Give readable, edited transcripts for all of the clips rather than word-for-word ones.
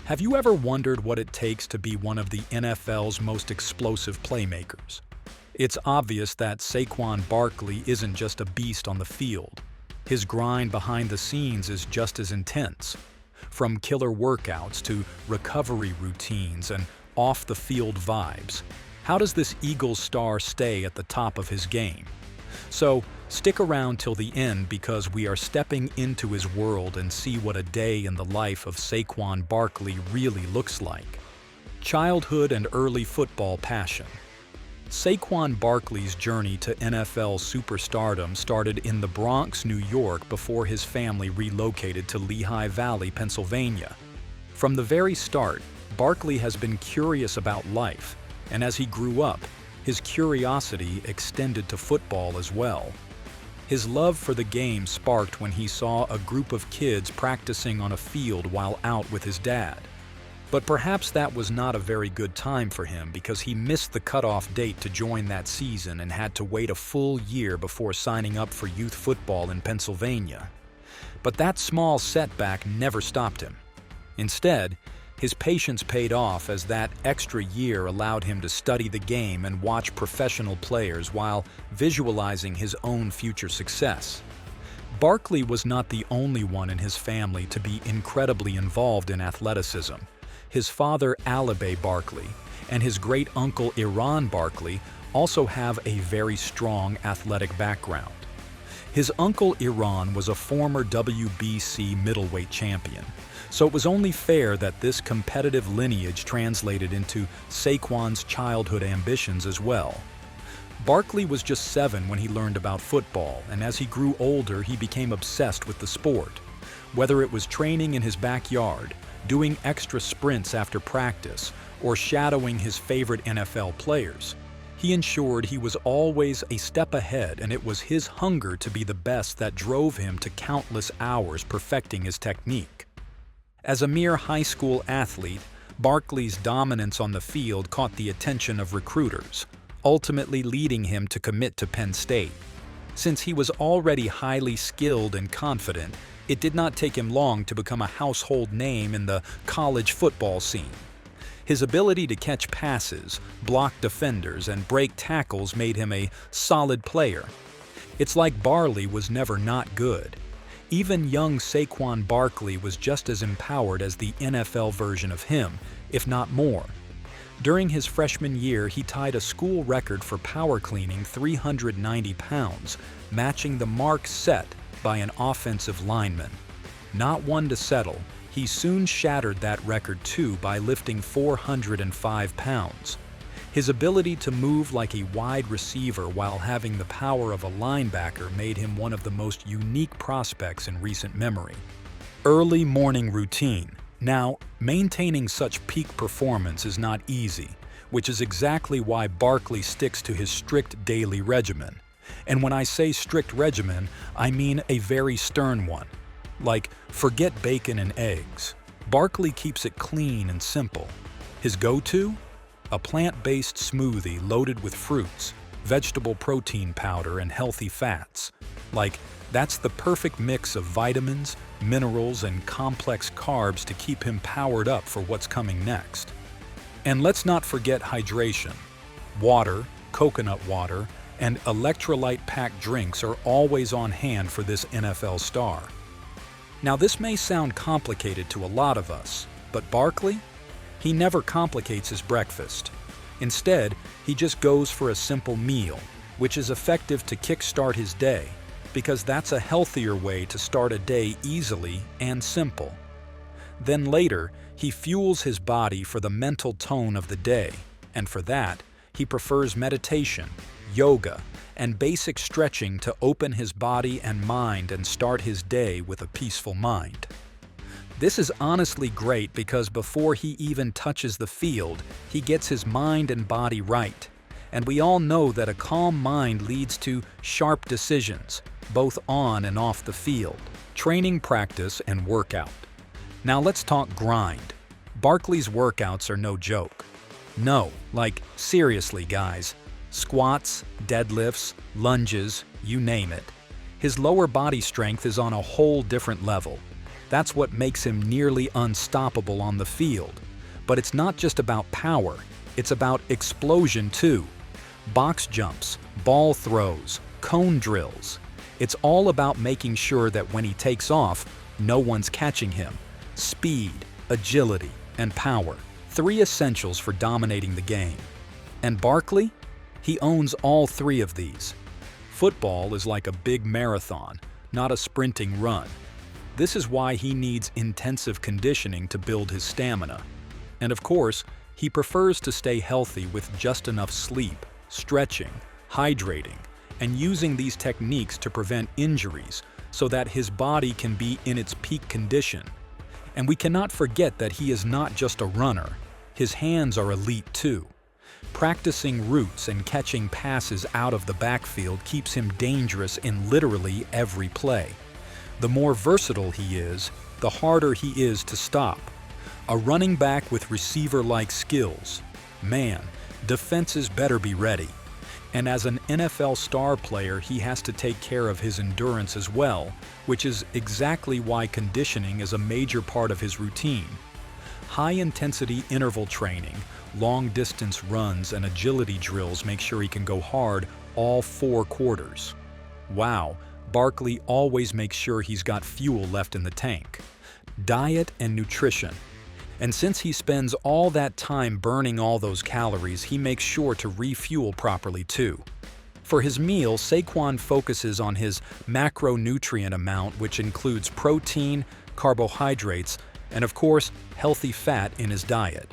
Have you ever wondered what it takes to be one of the NFL's most explosive playmakers? It's obvious that Saquon Barkley isn't just a beast on the field. His grind behind the scenes is just as intense. From killer workouts to recovery routines and off-the-field vibes, how does this Eagles star stay at the top of his game? So, stick around till the end because we are stepping into his world and see what a day in the life of Saquon Barkley really looks like. Childhood and early football passion. Saquon Barkley's journey to NFL superstardom started in the Bronx, New York before his family relocated to Lehigh Valley, Pennsylvania. From the very start, Barkley has been curious about life, and as he grew up, his curiosity extended to football as well. His love for the game sparked when he saw a group of kids practicing on a field while out with his dad. But perhaps that was not a very good time for him because he missed the cutoff date to join that season and had to wait a full year before signing up for youth football in Pennsylvania. But that small setback never stopped him. Instead, his patience paid off as that extra year allowed him to study the game and watch professional players while visualizing his own future success. Barkley was not the only one in his family to be incredibly involved in athleticism. His father, Alibe Barkley, and his great-uncle, Iran Barkley, also have a very strong athletic background. His uncle, Iran, was a former WBC middleweight champion, so it was only fair that this competitive lineage translated into Saquon's childhood ambitions as well. Barkley was just 7 when he learned about football, and as he grew older, he became obsessed with the sport. Whether it was training in his backyard, doing extra sprints after practice, or shadowing his favorite NFL players, he ensured he was always a step ahead, and it was his hunger to be the best that drove him to countless hours perfecting his technique. As a mere high school athlete, Barkley's dominance on the field caught the attention of recruiters, ultimately leading him to commit to Penn State. Since he was already highly skilled and confident, it did not take him long to become a household name in the college football scene. His ability to catch passes, block defenders, and break tackles made him a solid player. It's like Barkley was never not good. Even young Saquon Barkley was just as empowered as the NFL version of him, if not more. During his freshman year, he tied a school record for power cleaning 390 pounds, matching the mark set by an offensive lineman. Not one to settle, he soon shattered that record too by lifting 405 pounds. His ability to move like a wide receiver while having the power of a linebacker made him one of the most unique prospects in recent memory. Early morning routine. Now, maintaining such peak performance is not easy, which is exactly why Barkley sticks to his strict daily regimen. And when I say strict regimen, I mean a very stern one. Like, forget bacon and eggs. Barkley keeps it clean and simple. His go-to? A plant-based smoothie loaded with fruits, vegetable protein powder, and healthy fats. Like, that's the perfect mix of vitamins, minerals, and complex carbs to keep him powered up for what's coming next. And let's not forget hydration. Water, coconut water, and electrolyte-packed drinks are always on hand for this NFL star. Now, this may sound complicated to a lot of us, but Barkley? He never complicates his breakfast. Instead, he just goes for a simple meal, which is effective to kickstart his day, because that's a healthier way to start a day easily and simple. Then later, he fuels his body for the mental tone of the day, and for that, he prefers meditation, yoga, and basic stretching to open his body and mind and start his day with a peaceful mind. This is honestly great because before he even touches the field, he gets his mind and body right. And we all know that a calm mind leads to sharp decisions, both on and off the field, training, practice, and workout. Now let's talk grind. Barkley's workouts are no joke. No, like seriously, guys. Squats, deadlifts, lunges, you name it. His lower body strength is on a whole different level. That's what makes him nearly unstoppable on the field. But it's not just about power, it's about explosion too. Box jumps, ball throws, cone drills. It's all about making sure that when he takes off, no one's catching him. Speed, agility, and power. 3 essentials for dominating the game. And Barkley? He owns all 3 of these. Football is like a big marathon, not a sprinting run. This is why he needs intensive conditioning to build his stamina. And of course, he prefers to stay healthy with just enough sleep, stretching, hydrating, and using these techniques to prevent injuries so that his body can be in its peak condition. And we cannot forget that he is not just a runner. His hands are elite too. Practicing routes and catching passes out of the backfield keeps him dangerous in literally every play. The more versatile he is, the harder he is to stop. A running back with receiver-like skills. Man, defenses better be ready. And as an NFL star player, he has to take care of his endurance as well, which is exactly why conditioning is a major part of his routine. High-intensity interval training, long-distance runs, and agility drills make sure he can go hard all 4 quarters. Wow, Barkley always makes sure he's got fuel left in the tank. Diet and nutrition. And since he spends all that time burning all those calories, he makes sure to refuel properly too. For his meal, Saquon focuses on his macronutrient amount, which includes protein, carbohydrates, and of course, healthy fat in his diet.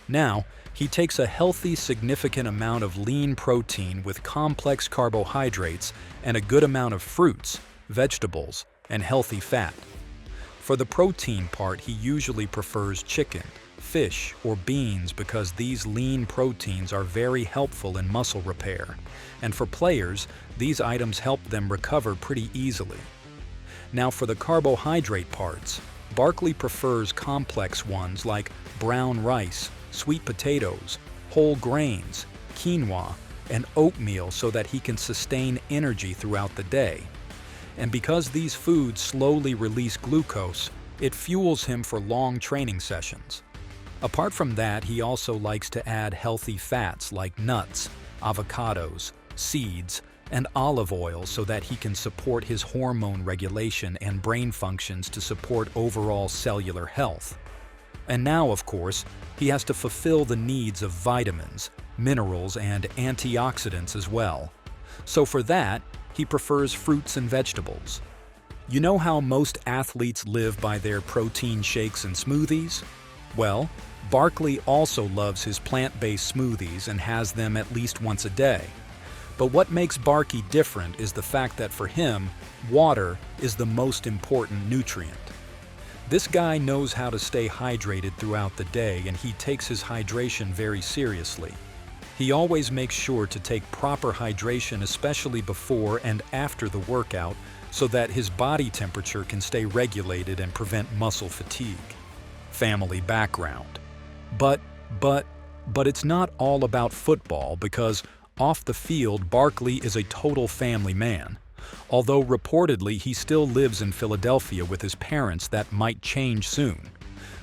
Now, he takes a healthy, significant amount of lean protein with complex carbohydrates and a good amount of fruits, vegetables, and healthy fat. For the protein part, he usually prefers chicken, fish, or beans because these lean proteins are very helpful in muscle repair. And for players, these items help them recover pretty easily. Now for the carbohydrate parts, Barkley prefers complex ones like brown rice, sweet potatoes, whole grains, quinoa, and oatmeal so that he can sustain energy throughout the day. And because these foods slowly release glucose, it fuels him for long training sessions. Apart from that, he also likes to add healthy fats like nuts, avocados, seeds, and olive oil so that he can support his hormone regulation and brain functions to support overall cellular health. And now, of course, he has to fulfill the needs of vitamins, minerals, and antioxidants as well. So for that, he prefers fruits and vegetables. You know how most athletes live by their protein shakes and smoothies? Well, Barkley also loves his plant-based smoothies and has them at least once a day. But what makes Barkley different is the fact that for him, water is the most important nutrient. This guy knows how to stay hydrated throughout the day, and he takes his hydration very seriously. He always makes sure to take proper hydration, especially before and after the workout, so that his body temperature can stay regulated and prevent muscle fatigue. Family background. But it's not all about football, because off the field, Barkley is a total family man. Although reportedly he still lives in Philadelphia with his parents, that might change soon.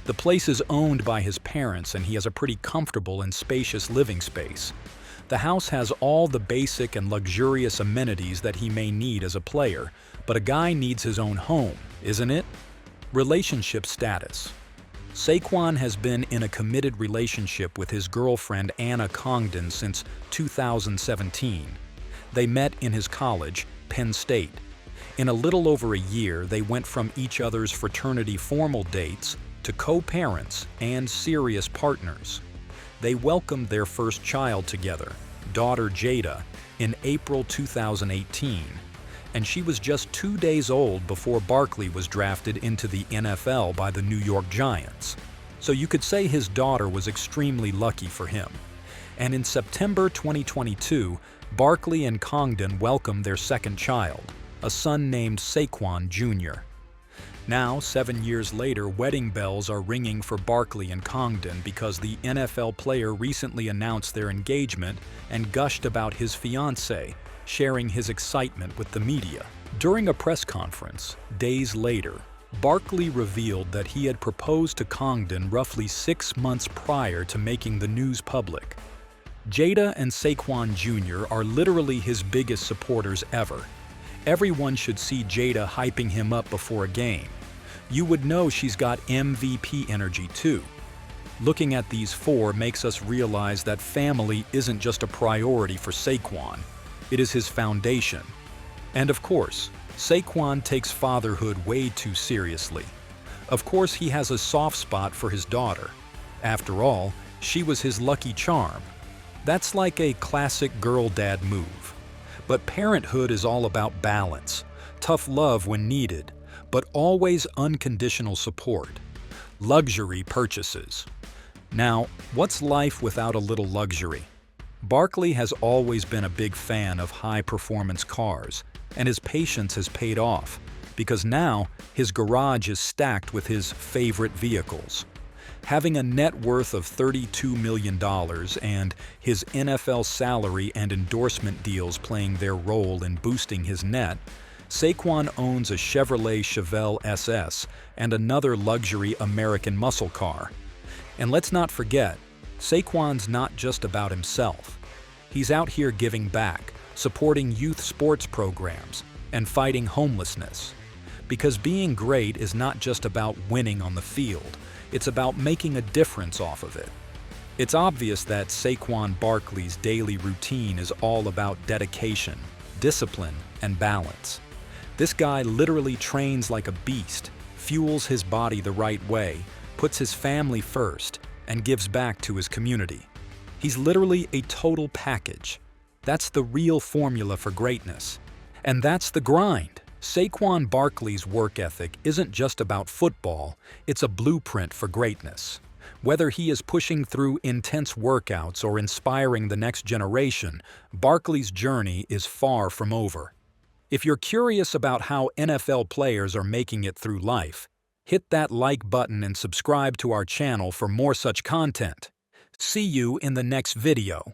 The place is owned by his parents, and he has a pretty comfortable and spacious living space. The house has all the basic and luxurious amenities that he may need as a player, but a guy needs his own home, isn't it? Relationship status. Saquon has been in a committed relationship with his girlfriend Anna Congdon since 2017. They met in his college, Penn State. In a little over a year, they went from each other's fraternity formal dates to co-parents and serious partners. They welcomed their first child together, daughter Jada, in April 2018, and she was just 2 days old before Barkley was drafted into the NFL by the New York Giants. So you could say his daughter was extremely lucky for him. And in September 2022, Barkley and Congdon welcomed their second child, a son named Saquon Jr. Now, 7 years later, wedding bells are ringing for Barkley and Congdon because the NFL player recently announced their engagement and gushed about his fiancée, sharing his excitement with the media. During a press conference, days later, Barkley revealed that he had proposed to Congdon roughly 6 months prior to making the news public. Jada and Saquon Jr. are literally his biggest supporters ever. Everyone should see Jada hyping him up before a game. You would know she's got MVP energy too. Looking at these four makes us realize that family isn't just a priority for Saquon, it is his foundation. And of course, Saquon takes fatherhood way too seriously. Of course, he has a soft spot for his daughter. After all, she was his lucky charm. That's like a classic girl-dad move. But parenthood is all about balance, tough love when needed, but always unconditional support. Luxury purchases. Now, what's life without a little luxury? Barkley has always been a big fan of high-performance cars, and his patience has paid off, because now his garage is stacked with his favorite vehicles. Having a net worth of $32 million and his NFL salary and endorsement deals playing their role in boosting his net, Saquon owns a Chevrolet Chevelle SS and another luxury American muscle car. And let's not forget, Saquon's not just about himself. He's out here giving back, supporting youth sports programs, and fighting homelessness. Because being great is not just about winning on the field, it's about making a difference off of it. It's obvious that Saquon Barkley's daily routine is all about dedication, discipline, and balance. This guy literally trains like a beast, fuels his body the right way, puts his family first, and gives back to his community. He's literally a total package. That's the real formula for greatness. And that's the grind. Saquon Barkley's work ethic isn't just about football, it's a blueprint for greatness. Whether he is pushing through intense workouts or inspiring the next generation, Barkley's journey is far from over. If you're curious about how NFL players are making it through life, hit that like button and subscribe to our channel for more such content. See you in the next video.